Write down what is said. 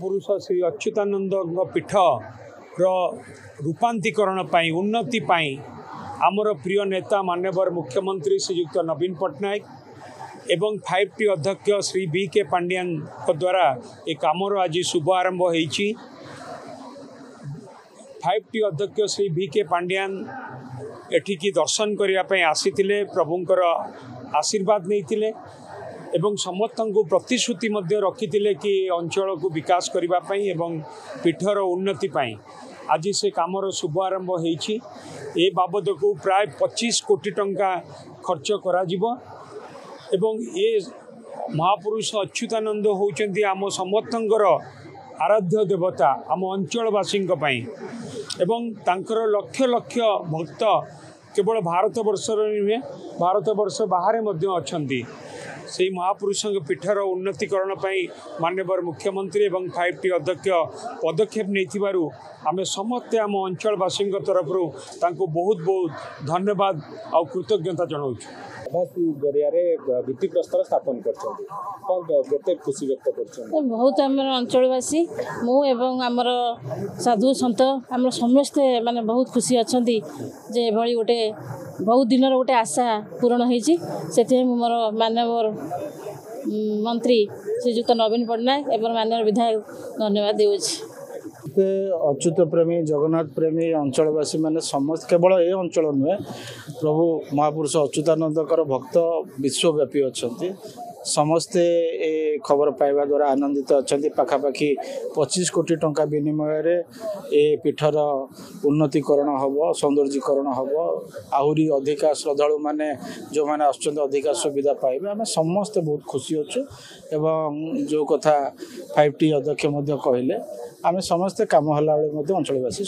पुरुष श्री अच्युतानंद पीठ रूपांतरण उन्नति आमर प्रिय नेता माननीय मुख्यमंत्री श्रीयुक्त नवीन पट्टनायक एवं 5T अध्यक्ष श्री BK पांड्यान द्वारा एक आमर आज शुभ आरंभ होईची। 5T अध्यक्ष श्री BK पांड्यान एठिकी दर्शन करने आसीथिले, प्रभुंकर आशीर्वाद नहीं एवं समस्त को प्रतिश्रुति रखी कि अंचल को विकास करने एवं पीठर उन्नति आज से कामर शुभ आरंभ होईची। ए बाबद को प्राय 25 कोटी टंका खर्च करा जिवो एवं ये महापुरुष अच्युतानंद होउचंती आम समस्तंकर आराध्य देवता आम अंचलवासी एवं तांकर लक्ष लक्ष भक्त केवल भारत वर्षर नुहे भारत वर्ष बाहर अच्छी से महापुरुष पीठर उन्नतिकरण माननीय मुख्यमंत्री एवं 5T अध्यक्ष पदक्षेप नहीं आम समस्ते आम अंचलवासी तरफ बहुत बहुत धन्यवाद और कृतज्ञता जनाऊँ। जरिया भित्तिप्रस्तर स्थापन करते खुशी व्यक्त कर बहुत आम अंचलवासी मु एवं आमर साधु सन्त आम समस्ते माने बहुत खुशी अच्छा जे भली गोटे बहुत दिन गोटे आशा पूरण होती मोर माननीय मंत्री श्रीयुक्त नवीन पट्टनायक एवं माननीय विधायक धन्यवाद देउछि। अच्युत प्रेमी जगन्नाथ प्रेमी अंचलवासी मैंने समस्त केवल ये अंचल नुहे प्रभु महापुरुष अच्युतानंदकर भक्त विश्वव्यापी अच्छा समस्ते ए खबर पाइबा द्वारा आनंदित अच्छा। पाखापाखि 25 कोटी टंका विनिमय ए पीठर उन्नतिकरण हम सौंदर्यीकरण हम आहरी अधिका श्रद्धालु मैंने जो मैंने अधिका सुविधा पाइबे आम समस्ते बहुत खुशी अच्छु एवं जो कथा 5T अध्यक्ष कहले आम समस्ते काम हला अंचलवासी।